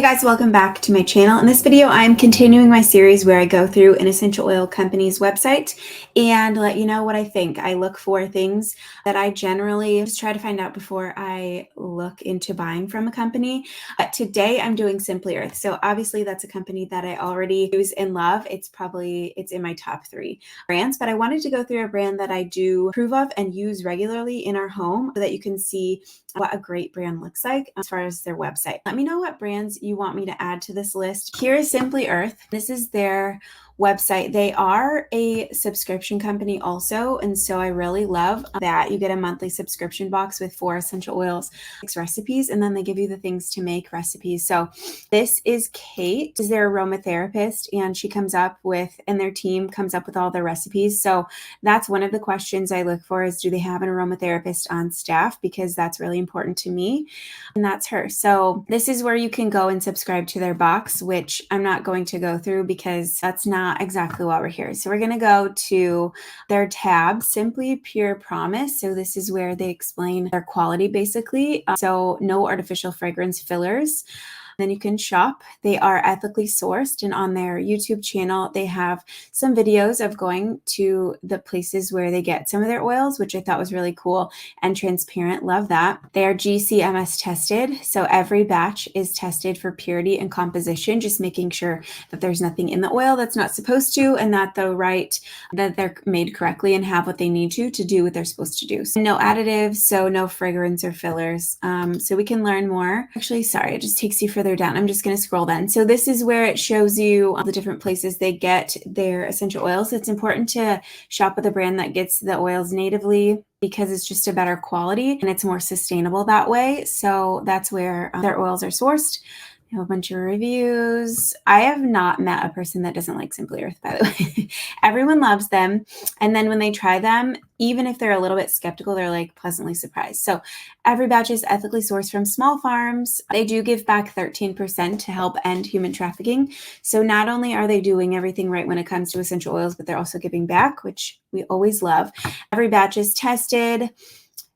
Hey guys, welcome back to my channel. In this video, I'm continuing my series where I go through an essential oil company's website and let you know what I think. I look for things that I generally just try to find out before I look into buying from a company. But today I'm doing Simply Earth. So obviously that's a company that I already use and love. It's in my top 3 brands, but I wanted to go through a brand that I do approve of and use regularly in our home so that you can see what a great brand looks like as far as their website. Let me know what brands you want me to add to this list. Here is Simply Earth. This is their website. They are a subscription company also, and so I really love that you get a monthly subscription box with 4 essential oils, 6 recipes, and then they give you the things to make recipes. So this is Kate, is their aromatherapist, and she comes up with, and their team comes up with all the recipes. So that's one of the questions I look for is, do they have an aromatherapist on staff? Because that's really important to me, and that's her. So this is where you can go and subscribe to their box, which I'm not going to go through because that's not exactly why we're here. So we're going to go to their tab, Simply Pure Promise. So this is where they explain their quality basically. So no artificial fragrance fillers. Then you can shop. They are ethically sourced, and on their YouTube channel, they have some videos of going to the places where they get some of their oils, which I thought was really cool and transparent. Love that. They are GCMS tested. So every batch is tested for purity and composition, just making sure that there's nothing in the oil that's not supposed to, and that that they're made correctly and have what they need to do what they're supposed to do. So no additives, so no fragrance or fillers. So we can learn more. Actually, sorry, it just takes you further down. I'm just going to scroll then. So this is where it shows you all the different places they get their essential oils. It's important to shop with a brand that gets the oils natively because it's just a better quality and it's more sustainable that way. So that's where their oils are sourced. I have a bunch of reviews. I have not met a person that doesn't like Simply Earth, by the way. Everyone loves them. And then when they try them, even if they're a little bit skeptical, they're like pleasantly surprised. So every batch is ethically sourced from small farms. They do give back 13% to help end human trafficking. So not only are they doing everything right when it comes to essential oils, but they're also giving back, which we always love. Every batch is tested.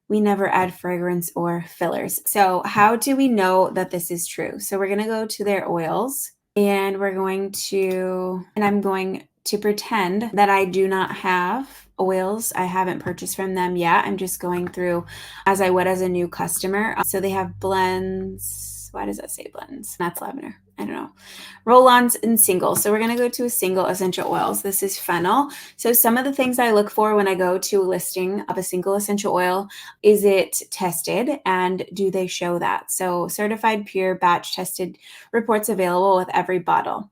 We never add fragrance or fillers. So how do we know that this is true? So we're going to go to their oils and I'm going to pretend that I do not have oils. I haven't purchased from them yet. I'm just going through as I would as a new customer. So they have blends. Why does that say blends? That's lavender. I don't know. Roll-ons and singles. So we're going to go to a single essential oils. This is fennel. So some of the things I look for when I go to a listing of a single essential oil, is it tested and do they show that? So certified pure batch tested reports available with every bottle.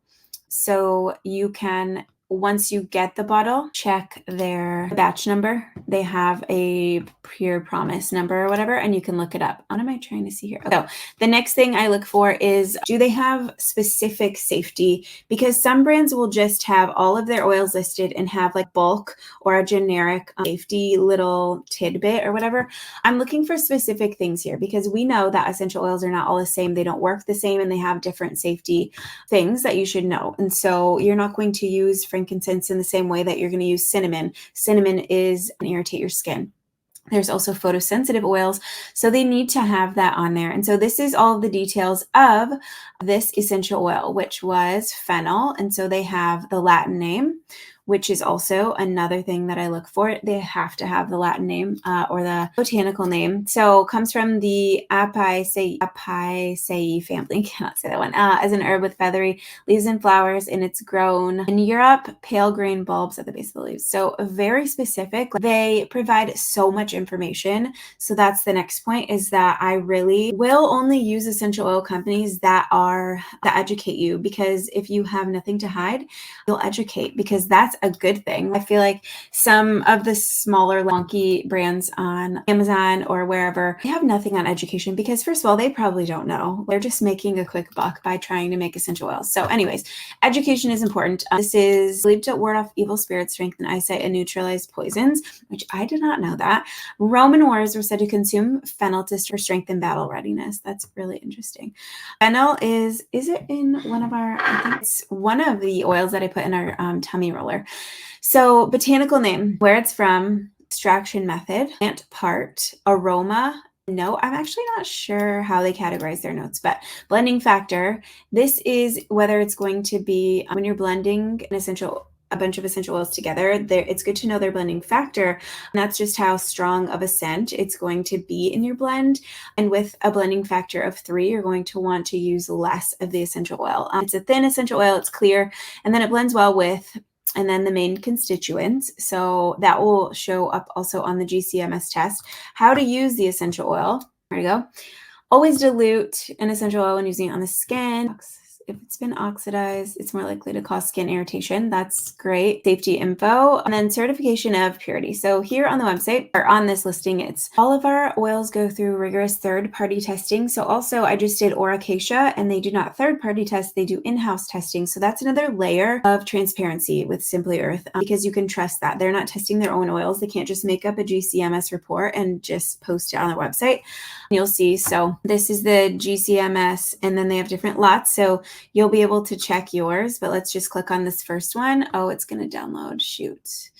So you can, once you get the bottle, check their batch number. They have a Pure Promise number or whatever, and you can look it up. What am I trying to see here? So the next thing I look for is, do they have specific safety? Because some brands will just have all of their oils listed and have like bulk or a generic safety little tidbit or whatever. I'm looking for specific things here because we know that essential oils are not all the same. They don't work the same and they have different safety things that you should know. And so you're not going to use frankincense in the same way that you're going to use cinnamon. Cinnamon can irritate your skin. There's also photosensitive oils, so they need to have that on there. And so this is all of the details of this essential oil, which was fennel. And so they have the Latin name, which is also another thing that I look for. They have to have the Latin name or the botanical name. So it comes from the Apiaceae family, cannot say that one, as an herb with feathery leaves and flowers, and it's grown in Europe, pale green bulbs at the base of the leaves. So very specific. They provide so much information. So that's the next point, is that I really will only use essential oil companies that educate you, because if you have nothing to hide, you'll educate, because that's a good thing. I feel like some of the smaller wonky brands on Amazon or wherever, they have nothing on education because first of all, they probably don't know. They're just making a quick buck by trying to make essential oils. So anyways, education is important. This is believed to ward off evil spirits, strengthen eyesight, and neutralize poisons, which I did not know that. Roman wars were said to consume fennel to strengthen battle readiness. That's really interesting. Fennel is it in one of our, I think it's one of the oils that I put in our tummy roller. So botanical name, where it's from, extraction method, plant part, aroma, note. I'm actually not sure how they categorize their notes, but blending factor, this is whether it's going to be when you're blending a bunch of essential oils together, it's good to know their blending factor. And that's just how strong of a scent it's going to be in your blend. And with a blending factor of 3, you're going to want to use less of the essential oil. It's a thin essential oil, it's clear, and then it blends well with and then the main constituents. So that will show up also on the GCMS test. How to use the essential oil. There we go. Always dilute an essential oil when using it on the skin. If it's been oxidized, it's more likely to cause skin irritation. That's great. Safety info. And then certification of purity. So here on the website, or on this listing, it's all of our oils go through rigorous third-party testing. So also I just did Oracacia, and they do not third-party test, they do in-house testing. So that's another layer of transparency with Simply Earth, because you can trust that. They're not testing their own oils. They can't just make up a GCMS report and just post it on their website. You'll see. So this is the GCMS, and then they have different lots. So you'll be able to check yours, but let's just click on this first one. Oh, it's going to download. Shoot.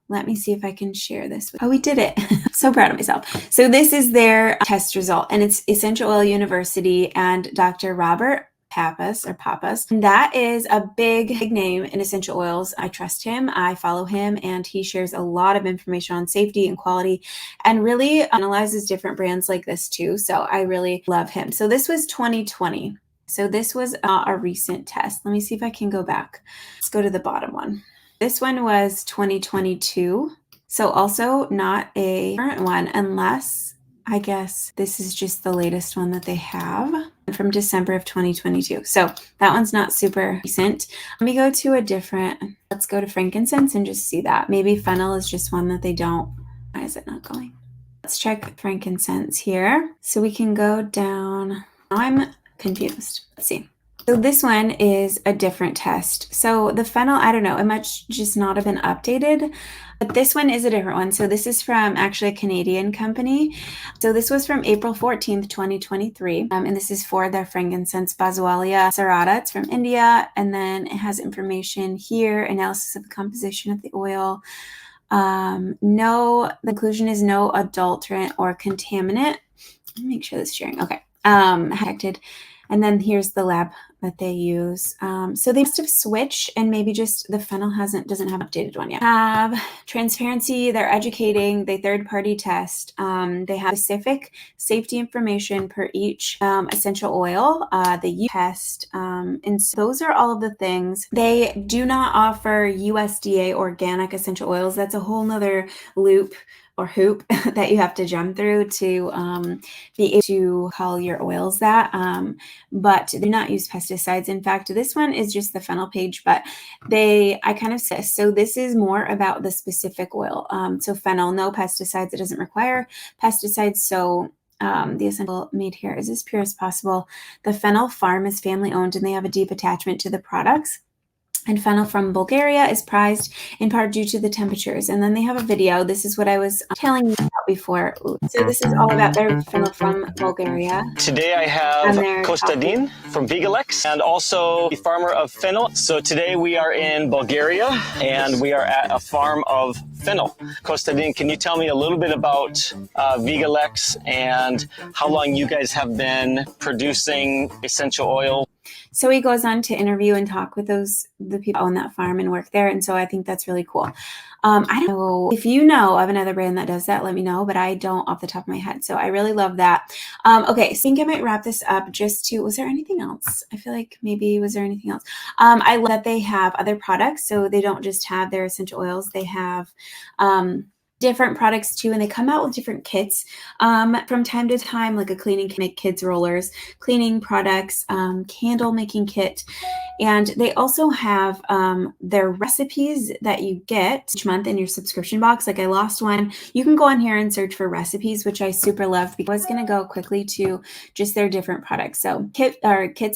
Let me see if I can share this. Oh, we did it. So proud of myself. So this is their test result, and it's Essential Oil University and Dr. Robert Pappas. And that is a big name in essential oils. I trust him. I follow him, and he shares a lot of information on safety and quality and really analyzes different brands like this too. So I really love him. So this was 2020. So this was a recent test. Let me see if I can go back. Let's go to the bottom one. This one was 2022. So also not a current one, unless I guess this is just the latest one that they have from December of 2022. So that one's not super recent. Let me go to a different, let's go to frankincense and just see that. Maybe fennel is just one that they don't. Why is it not going? Let's check frankincense here. So we can go down. Now I'm confused. Let's see. So this one is a different test. So the fennel, I don't know, it might just not have been updated, but this one is a different one. So this is from actually a Canadian company. So this was from April 14th, 2023. And this is for their frankincense Boswellia serrata. It's from India. And then it has information here, analysis of the composition of the oil. The inclusion is no adulterant or contaminant. Let me make sure this is sharing. Okay. Detected. And then here's the lab that they use. So they must have switched, and maybe just the fennel doesn't have an updated one yet. Have transparency, they're educating, they third-party test. They have specific safety information per each essential oil. They test, and so those are all of the things. They do not offer USDA organic essential oils. That's a whole nother loop or hoop that you have to jump through to be able to call your oils that, but they do not use pesticides. In fact, this one is just the fennel page, but I kind of say, so this is more about the specific oil. So fennel, no pesticides, it doesn't require pesticides. So the essential made here is as pure as possible. The fennel farm is family owned, and they have a deep attachment to the products. And fennel from Bulgaria is prized in part due to the temperatures. And then they have a video. This is what I was telling you about before. So this is all about their fennel from Bulgaria. Today I have Kostadin from Vigalex, and also the farmer of fennel. So today we are in Bulgaria, and we are at a farm of fennel. Kostadin, can you tell me a little bit about Vigalex and how long you guys have been producing essential oil? So he goes on to interview and talk with the people who own that farm and work there. And so I think that's really cool. I don't know if you know of another brand that does that, let me know, but I don't off the top of my head. So I really love that. Okay, so I think I might wrap this up was there anything else? I feel like was there anything else? I love that they have other products. So they don't just have their essential oils. They have, different products too, and they come out with different kits from time to time, like a cleaning kit, make kids rollers, cleaning products, candle making kit, and they also have their recipes that you get each month in your subscription box. Like I lost one. You can go on here and search for recipes, which I super love. Because I was going to go quickly to just their different products. So kits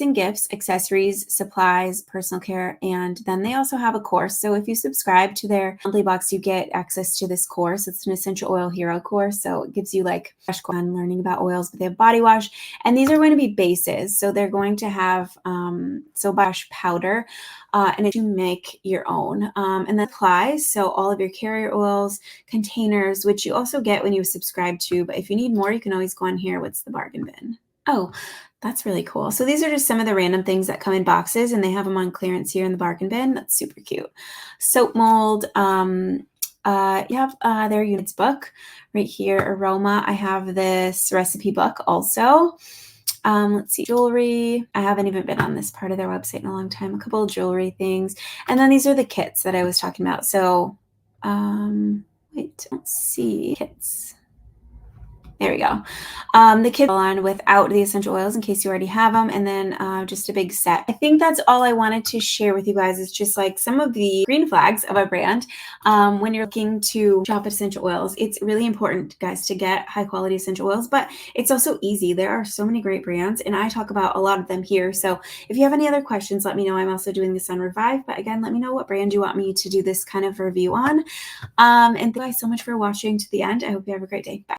and gifts, accessories, supplies, personal care, and then they also have a course. So if you subscribe to their monthly box, you get access to this course. course. It's an essential oil hero course. So it gives you like fresh on learning about oils, but they have body wash. And these are going to be bases. So they're going to have body wash powder. And you make your own and then applies. So all of your carrier oils, containers, which you also get when you subscribe to. But if you need more, you can always go on here. What's the bargain bin? Oh, that's really cool. So these are just some of the random things that come in boxes, and they have them on clearance here in the bargain bin. That's super cute. Soap mold. You have their units book right here. Aroma. I have this recipe book also. Let's see, jewelry. I haven't even been on this part of their website in a long time. A couple of jewelry things. And then these are the kits that I was talking about. So, wait, let's see, kits. There we go. The kit on without the essential oils in case you already have them, and then just a big set. I think that's all I wanted to share with you guys. Is just like some of the green flags of a brand. When you're looking to shop at essential oils, it's really important, guys, to get high quality essential oils, but it's also easy. There are so many great brands, and I talk about a lot of them here. So if you have any other questions, let me know. I'm also doing this on Revive, but again, let me know what brand you want me to do this kind of review on. And thank you guys so much for watching to the end. I hope you have a great day. Bye.